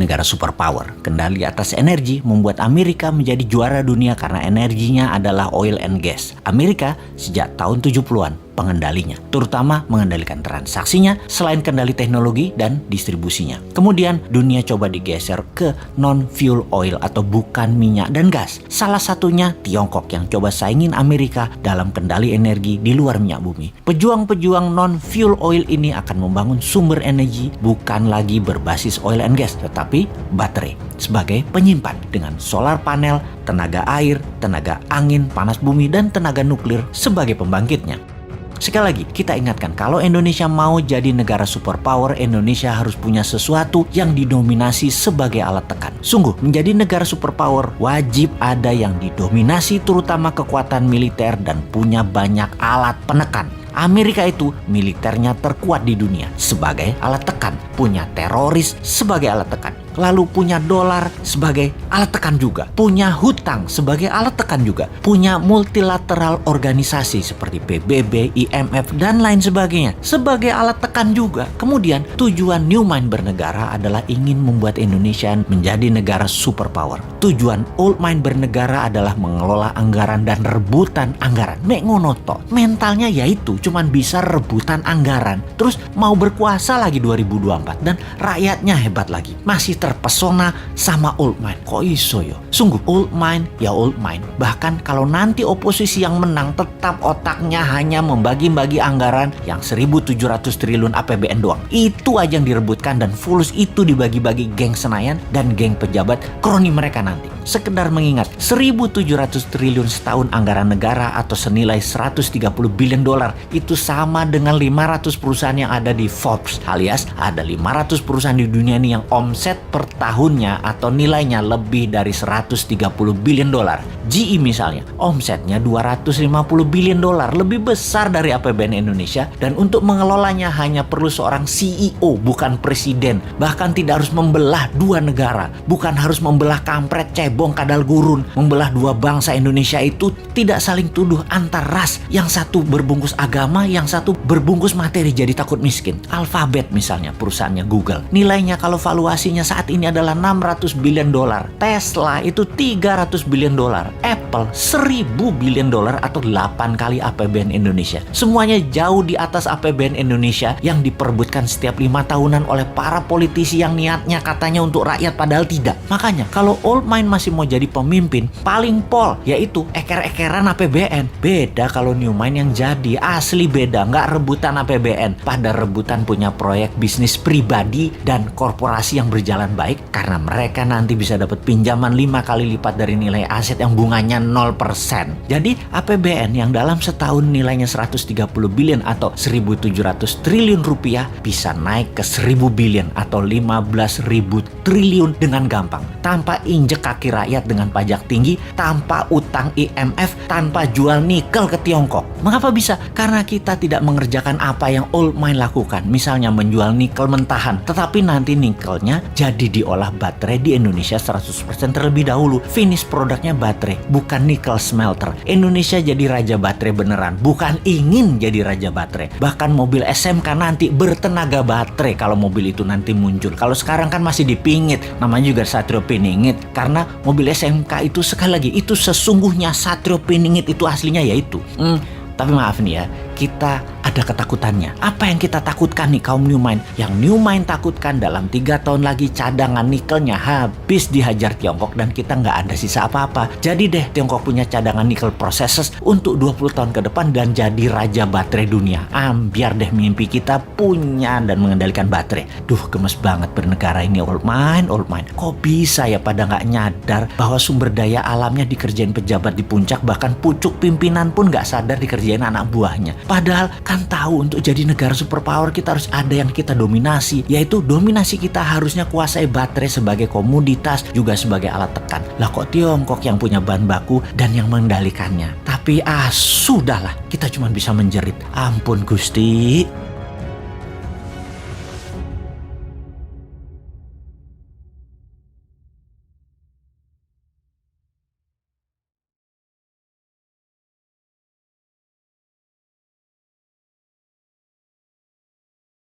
negara superpower. Kendali atas energi membuat Amerika menjadi juara dunia karena energinya adalah oil and gas. Amerika sejak tahun 70-an pengendalinya, terutama mengendalikan transaksinya selain kendali teknologi dan distribusinya. Kemudian dunia coba digeser ke non-fuel oil atau bukan minyak dan gas. Salah satunya Tiongkok yang coba saingin Amerika dalam kendali energi di luar minyak bumi. Pejuang-pejuang non-fuel oil ini akan membangun sumber energi bukan lagi berbasis oil and gas, tetapi baterai sebagai penyimpan dengan solar panel, tenaga air, tenaga angin, panas bumi, dan tenaga nuklir sebagai pembangkitnya. Sekali lagi, kita ingatkan kalau Indonesia mau jadi negara superpower, Indonesia harus punya sesuatu yang didominasi sebagai alat tekan. Sungguh, menjadi negara superpower wajib ada yang didominasi terutama kekuatan militer dan punya banyak alat penekan. Amerika itu militernya terkuat di dunia sebagai alat tekan, punya teroris sebagai alat tekan, lalu punya dolar sebagai alat tekan juga, punya hutang sebagai alat tekan juga, punya multilateral organisasi seperti PBB, IMF, dan lain sebagainya sebagai alat tekan juga. Kemudian tujuan New Mind bernegara adalah ingin membuat Indonesia menjadi negara superpower. Tujuan Old Mind bernegara adalah mengelola anggaran dan rebutan anggaran. Mek ngonoto, mentalnya yaitu cuman bisa rebutan anggaran, terus mau berkuasa lagi 2024 dan rakyatnya hebat lagi, masih terpesona sama Old Mind. Kok iso yo? Sungguh Old Mind ya Old Mind. Bahkan kalau nanti oposisi yang menang, tetap otaknya hanya membagi-bagi anggaran yang 1.700 triliun APBN doang. Itu aja yang direbutkan dan fulus itu dibagi-bagi geng Senayan dan geng pejabat kroni mereka nanti. Sekedar mengingat 1.700 triliun setahun anggaran negara atau senilai 130 billion dolar itu sama dengan 500 perusahaan yang ada di Forbes, alias ada 500 perusahaan di dunia ini yang omset per tahunnya atau nilainya lebih dari 130 billion dolar. GE misalnya, omsetnya 250 billion dolar, lebih besar dari APBN Indonesia, dan untuk mengelolanya hanya perlu seorang CEO, bukan presiden. Bahkan tidak harus membelah dua negara, bukan harus membelah kampret, cebong, kadal gurun. Membelah dua bangsa Indonesia itu tidak saling tuduh antar ras, yang satu berbungkus agama, yang satu berbungkus materi jadi takut miskin. Alphabet misalnya, perusahaannya Google, nilainya kalau valuasinya saat ini adalah 600 billion dolar. Tesla itu 300 billion dolar. Apple 1.000 billion dolar atau 8 kali APBN Indonesia. Semuanya jauh di atas APBN Indonesia yang diperebutkan setiap 5 tahunan oleh para politisi yang niatnya katanya untuk rakyat padahal tidak. Makanya kalau Old Mind masih mau jadi pemimpin, paling pol yaitu eker-ekeran APBN. Beda kalau New Mind yang jadi, asli beda, nggak rebutan APBN, pada rebutan punya proyek bisnis pribadi dan korporasi yang berjalan baik karena mereka nanti bisa dapat pinjaman 5 kali lipat dari nilai aset yang bunganya 0%. Jadi APBN yang dalam setahun nilainya 130 billion atau 1.700 triliun rupiah bisa naik ke 1.000 billion atau 15.000 triliun dengan gampang, tanpa injek kaki rakyat dengan pajak tinggi, tanpa utang IMF, tanpa jual nikel ke Tiongkok. Mengapa bisa? Karena kita tidak mengerjakan apa yang Old Mind lakukan, misalnya menjual nikel mentahan, tetapi nanti nikelnya jadi diolah baterai di Indonesia 100% terlebih dahulu. Finish produknya baterai, bukan nikel smelter. Indonesia jadi raja baterai beneran, bukan ingin jadi raja baterai. Bahkan mobil SMK nanti bertenaga baterai kalau mobil itu nanti muncul. Kalau sekarang kan masih dipingit, namanya juga Satrio Piningit, karena mobil SMK itu sekali lagi itu sesungguhnya Satrio Piningit itu aslinya yaitu. Tapi maaf nih ya, kita ada ketakutannya. Apa yang kita takutkan nih kaum New Mind? Yang New Mind takutkan dalam 3 tahun lagi cadangan nikelnya habis dihajar Tiongkok dan kita nggak ada sisa apa-apa. Jadi deh Tiongkok punya cadangan nikel processes untuk 20 tahun ke depan dan jadi raja baterai dunia. Biar deh mimpi kita punya dan mengendalikan baterai. Duh, gemes banget bernegara ini Old Mind, Old Mind. Kok bisa ya pada nggak nyadar bahwa sumber daya alamnya dikerjain pejabat di puncak, bahkan pucuk pimpinan pun nggak sadar dikerjain anak buahnya. Padahal kan tahu untuk jadi negara superpower kita harus ada yang kita dominasi, yaitu dominasi kita harusnya kuasai baterai sebagai komoditas juga sebagai alat tekan. Lah kok Tiongkok yang punya bahan baku dan yang mengendalikannya. Tapi sudahlah, kita cuma bisa menjerit. Ampun Gusti.